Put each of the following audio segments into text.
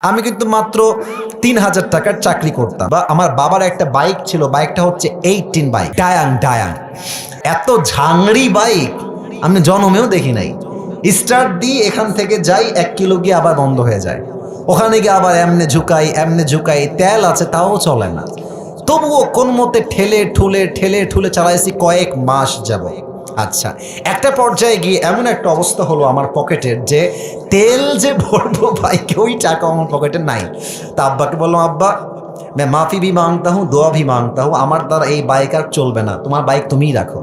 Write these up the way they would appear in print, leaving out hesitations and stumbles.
আমি কিন্তু মাত্র ৩,০০০ টাকার চাকরি করতাম, বা আমার বাবার একটা বাইক ছিল, বাইকটা হচ্ছে 18 বাইক, ডায়াং ডায়াং। এত ঝাংড়ি বাইক আমি জন্মেও দেখি নাই। স্টার্ট দিয়ে এখান থেকে যাই 1 কিলো গিয়ে আবার বন্ধ হয়ে যায়, ওখানে গিয়ে আবার এমনে ঝুকাই, তেল আছে তাও চলে না। তবুও কোন মতে ঠেলে ঠুলে চালাইছি কয়েক মাস যাব। আচ্ছা, একটা পর্যায়ে গিয়ে এমন একটা অবস্থা হলো আমার পকেটের, যে তেল যে ভরবো বাইকে ওই টাকা আমার পকেটে নাই। তা আব্বাকে বললাম, আব্বা मैं माफ़ी भी मांगता हूँ, দোয়া भी मांगता हूँ, আমার দ্বারা এই বাইক আর চলবে না, তোমার বাইক তুমিই রাখো।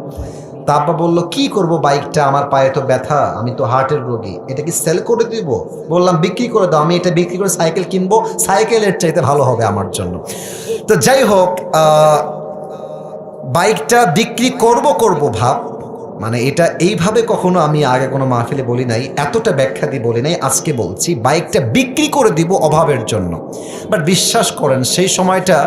তা আব্বা বললো, কি করব বাইকটা, আমার পায়ে তো ব্যথা, আমি তো হার্টের রোগী, এটা কি সেল করে দিব? বললাম, বিক্রি করে দাও, আমি এটা বিক্রি করে সাইকেল কিনবো, সাইকেলের চাইতে ভালো হবে আমার জন্য। তো যাই হোক, বাইকটা বিক্রি করব ভাব, মানে এটা এইভাবে কখনো আমি আগে কোনো মাহফিলে বলি নাই, এতটা ব্যাখ্যা দিয়ে বলি নাই, আজকে বলছি বাইকটা বিক্রি করে দিব অভাবের জন্য। বাট বিশ্বাস করেন, সেই সময়টা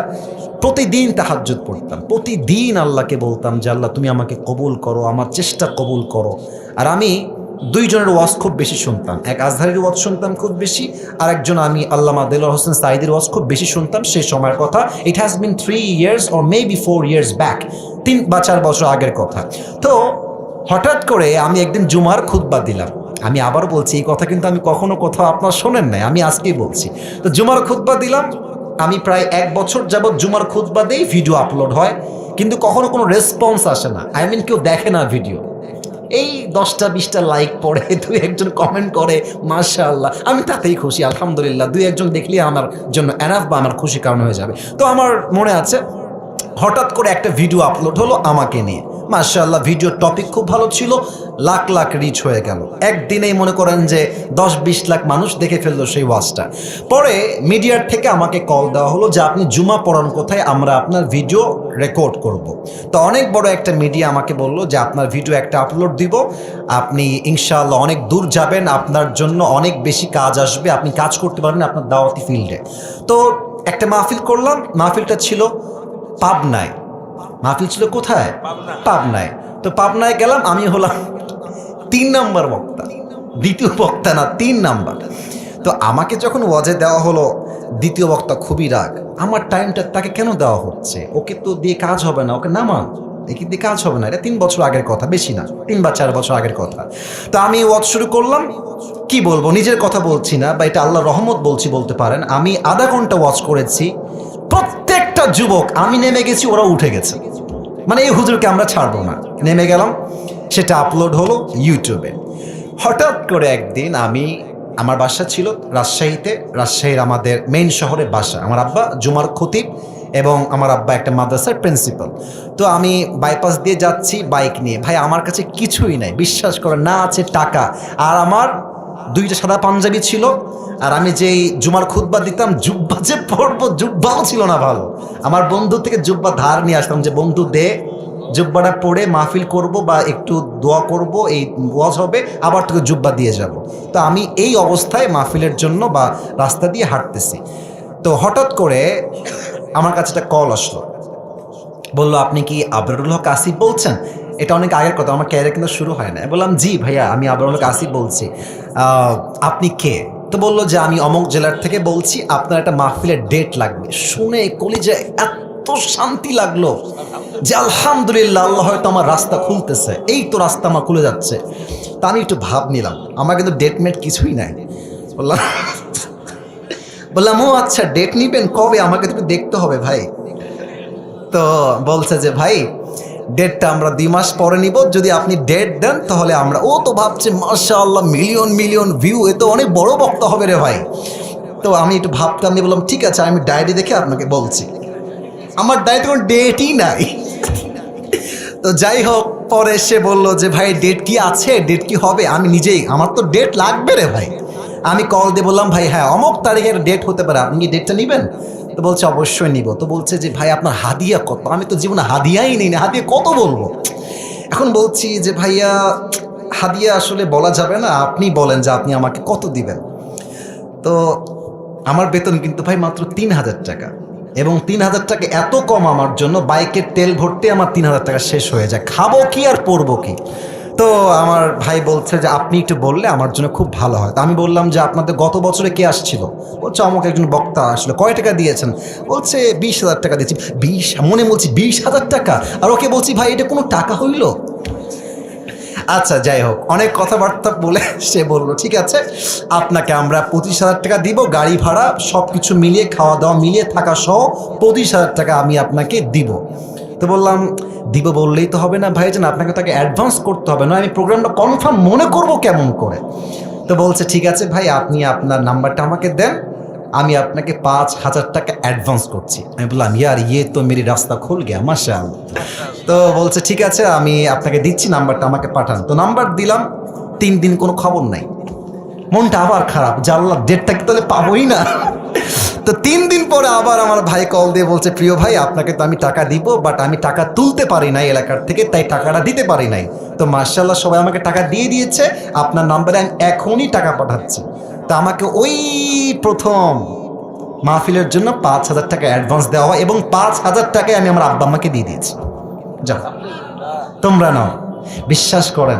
প্রতিদিন তাহাজ্জুদ পড়তাম, প্রতিদিন আল্লাহকে বলতাম যে আল্লাহ তুমি আমাকে কবুল করো, আমার চেষ্টা কবুল করো। আর আমি দুইজনের ওয়াজ খুব বেশি শুনতাম, এক আজহারির ওয়াজ শুনতাম খুব বেশি, আর একজন আমি আল্লামা দেলোয়ার হোসেন সাঈদীর ওয়াজ খুব বেশি শুনতাম সেই সময়ের কথা। It has been 3 years or maybe 4 years back, 3 বা 4 বছর আগের কথা। তো হঠাৎ করে আমি একদিন জুমার খুতবা দিলাম, আমি আবারও বলছি এই কথা কিন্তু আমি কখনো কোথাও আপনার শোনেন নাই, আমি আজকেই বলছি। তো জুমার খুতবা দিলাম, আমি প্রায় 1 বছর যাবৎ জুমার খুতবা দেই, ভিডিও আপলোড হয়, কিন্তু কখনো কোনো রেসপন্স আসে না, আই মিন কেউ দেখে না ভিডিও। এই 10টা-20টা লাইক পড়ে, 2-1জন কমেন্ট করে মাশাআল্লাহ, আমি তাতেই খুশি, আলহামদুলিল্লাহ, 2-1জন দেখলে আমার জন্য এনাফ, বা আমার খুশি কারণ হয়ে যাবে। তো আমার মনে আছে হঠাৎ করে একটা ভিডিও আপলোড হলো আমাকে নিয়ে, মাশাআল্লাহ, ভিডিওর টপিক খুব ভালো ছিল, লাখ লাখ রিচ হয়ে গেল, একদিনেই মনে করেন যে 10-20 লাখ মানুষ দেখে ফেললো সেই ওয়াজটা। পরে মিডিয়ার থেকে আমাকে কল দেওয়া হলো যে আপনি জুমা পড়ান কোথায়, আমরা আপনার ভিডিও রেকর্ড করব। তো অনেক বড় একটা মিডিয়া আমাকে বললো যে আপনার ভিডিও একটা আপলোড দিব, আপনি ইনশাআল্লাহ অনেক দূর যাবেন, আপনার জন্য অনেক বেশি কাজ আসবে, আপনি কাজ করতে পারবেন আপনার দাওয়াতি ফিল্ডে। তো একটা মাহফিল করলাম, মাহফিলটা ছিল পাবনায়। মাহফিল ছিল কোথায়? পাবনায়। তো পাবনায় গেলাম, আমি হলাম 3 নাম্বার বক্তা, দ্বিতীয় বক্তা না, 3 নাম্বার। তো আমাকে যখন ওয়াজে দেওয়া হলো, দ্বিতীয় বক্তা খুবই রাগ, আমার টাইমটা তাকে কেন দেওয়া হচ্ছে, ওকে তো দিয়ে কাজ হবে না, ওকে নামান, একে দিয়ে কাজ হবে না, এটা 3 বছর আগের কথা, বেশি না, 3 বা 4 বছর আগের কথা। তো আমি ওয়াজ শুরু করলাম, কি বলবো, নিজের কথা বলছি না, বা এটা আল্লাহর রহমত বলছি বলতে পারেন। আমি আধা ঘন্টা ওয়াজ করেছি, প্রত্যেকটা যুবক, আমি নেমে গেছি ওরা উঠে গেছে, মানে এই হুজুরকে আমরা ছাড়বো না, নেমে গেলাম, সেটা আপলোড হলো ইউটিউবে। হঠাৎ করে একদিন আমার বাসা ছিল রাজশাহীতে, রাজশাহীর আমাদের মেইন শহরে বাসা, আমার আব্বা জুমার খতিব এবং আমার আব্বা একটা মাদ্রাসার প্রিন্সিপাল। তো আমি বাইপাস দিয়ে যাচ্ছি বাইক নিয়ে, ভাই আমার কাছে কিছুই নাই, বিশ্বাস করে না আছে টাকা, আর আমার 2টা সাদা পাঞ্জাবি ছিল, আর আমি যেই জুমার খুতবা দিতাম, জুব্বা যে পরবো, জুব্বাও ছিল না ভালো, আমার বন্ধু থেকে জুব্বা ধার নিয়ে আসতাম, যে বন্ধু দে, জুব্বাটা পরে মাহফিল করব বা একটু দোয়া করব, এই ওয়াজ হবে, আবার তোকে জুব্বা দিয়ে যাব। তো আমি এই অবস্থায় মাহফিলের জন্য বা রাস্তা দিয়ে হাঁটতেছি, তো হঠাৎ করে আমার কাছে একটা কল আসলো, বললো আপনি কি আবরারুল হক আসিফ বলছেন? এটা অনেক আগের কথা, আমার ক্যারিয়ার কিন্তু শুরু হয় না। বললাম জি ভাইয়া, আমি আবরারুল হক আসিফ বলছি, আপনি কে? তো বললো যে আমি অমুক জেলার থেকে বলছি, আপনার একটা মাহফিলের ডেট লাগবে। শুনে কলিজায় এত শান্তি লাগলো যে আলহামদুলিল্লাহ, আল্লাহ হয়তো আমার রাস্তা খুলতেছে, এই তো রাস্তা আমার খুলে যাচ্ছে। তা আমি একটু ভাব নিলাম, আমার কিন্তু ডেট মেট কিছুই নাই। বললাম ও আচ্ছা, ডেট নিবেন কবে, আমাকে একটু দেখতে হবে ভাই। তো বলছে যে ভাই ডেটটা আমরা 2 মাস পরে নিব, যদি আপনি ডেট দেন তাহলে আমরা। ও তো ভাবছে মাশাআল্লাহ, মিলিয়ন মিলিয়ন ভিউ, এ তো অনেক বড় বক্তা হবে রে ভাই। তো আমি একটু ভাবতাম, আমি বললাম ঠিক আছে, আমি ডায়েরি দেখে আপনাকে বলছি। আমার ডায়েরিতে কোনো ডেটই নাই। তো যাই হোক, পরে সে বললো যে ভাই ডেট কি আছে, ডেট কি হবে? আমি নিজেই, আমার তো ডেট লাগবে রে ভাই। আমি কল দিয়ে বললাম ভাই হ্যাঁ অমুক তারিখের ডেট হতে পারে, আপনি কি ডেটটা নেবেন? তো বলছে অবশ্যই নিব। তো বলছে যে ভাই আপনার হাদিয়া কত? আমি তো জীবনে হাদিয়াই নেই না, হাদিয়া কত বলবো। এখন বলছি যে ভাইয়া হাদিয়া আসলে বলা যাবে না, আপনি বলেন যে আপনি আমাকে কত দিবেন। তো আমার বেতন কিন্তু ভাই মাত্র 3,000 টাকা, এবং 3,000 টাকা এত কম আমার জন্য, বাইকের তেল ভরতে আমার 3,000 টাকা শেষ হয়ে যায়, খাবো কি আর পরবো কি। তো আমার ভাই বলছে যে আপনি একটু বললে আমার জন্য খুব ভালো হয়। তো আমি বললাম যে আপনাদের গত বছরে কে আসছিল? বলছে আমাকে একজন বক্তা আসলো। কয় টাকা দিয়েছেন? বলছে 20,000 টাকা দিয়েছি। মনে বলছি 20,000 টাকা, আর ওকে বলছি ভাই এটা কোনো টাকা হইল? আচ্ছা যাই হোক, অনেক কথাবার্তা বলে সে বললো ঠিক আছে আপনাকে আমরা 25,000 টাকা দিব, গাড়ি ভাড়া সব কিছু মিলিয়ে, খাওয়া দাওয়া মিলিয়ে, থাকা সহ 25,000 টাকা আমি আপনাকে দিব। তো বললাম দিব বললেই তো হবে না ভাইজান, আপনাকে তাকে অ্যাডভান্স করতে হবে, না আমি প্রোগ্রামটা কনফার্ম মনে করব কেমন করে। তো বলছে ঠিক আছে ভাই আপনি আপনার নাম্বারটা আমাকে দেন, আমি আপনাকে 5,000 টাকা অ্যাডভান্স করছি। আমি বললাম ইয়ার ইয়ে তো মেরি রাস্তা খুল গিয়া মাশাআল্লাহ। তো বলছে ঠিক আছে আমি আপনাকে দিচ্ছি, নাম্বারটা আমাকে পাঠান। তো নাম্বার দিলাম, 3 দিন কোনো খবর নাই। মনটা আবার খারাপ, জানলা ডেটটা কি তাহলে পাবোই না। তো 3 দিন পরে আবার আমার ভাই কল দিয়ে বলছে প্রিয় ভাই আপনাকে তো আমি টাকা দিব, বাট আমি টাকা তুলতে পারি নাই এলাকার থেকে, তাই টাকাটা দিতে পারি নাই। তো মার্শাল্লাহ সবাই আমাকে টাকা দিয়ে দিয়েছে, আপনার নাম্বারে আমি এখনই টাকা পাঠাচ্ছি। তা আমাকে ওই প্রথম মাহফিলের জন্য 5,000 টাকা অ্যাডভান্স দেওয়া হয়, এবং 5,000 টাকায় আমি আমার আব্বা আম্মাকে দিয়ে দিয়েছি। যাও তোমরা নাও। বিশ্বাস করেন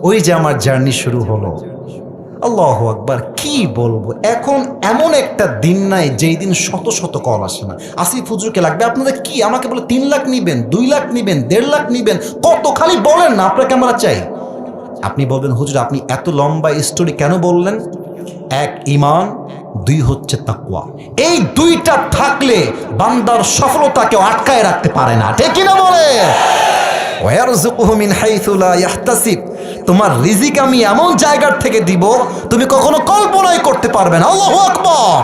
ওই যে আমার জার্নি শুরু হলো, আল্লাহু আকবার, কি বলবো। এখন এমন একটা দিন নাই যেই দিন শত শত কল আসে না, আসিফ হুজুরকে লাগবে আপনাদের কি, আমাকে বলে 3 লাখ নিবেন, 2 লাখ নিবেন, 1.5 লাখ নিবেন, কত খালি বলেন না আপনাকে আমরা চাই। আপনি বলবেন হুজুর আপনি এত লম্বা স্টোরি কেন বললেন? 1 ঈমান, 2 হচ্ছে তাকওয়া। এই 2টা থাকলে বান্দার সফলতাকেও আটকায় রাখতে পারে না, ঠিক কিনা বলে? ওয়ারযুকুহু মিন হাইথু লা ইয়াহতাসিব, তোমার রিজিক আমি এমন জায়গার থেকে দিব তুমি কখনো কল্পনাই করতে পারবে না। আল্লাহু আকবার।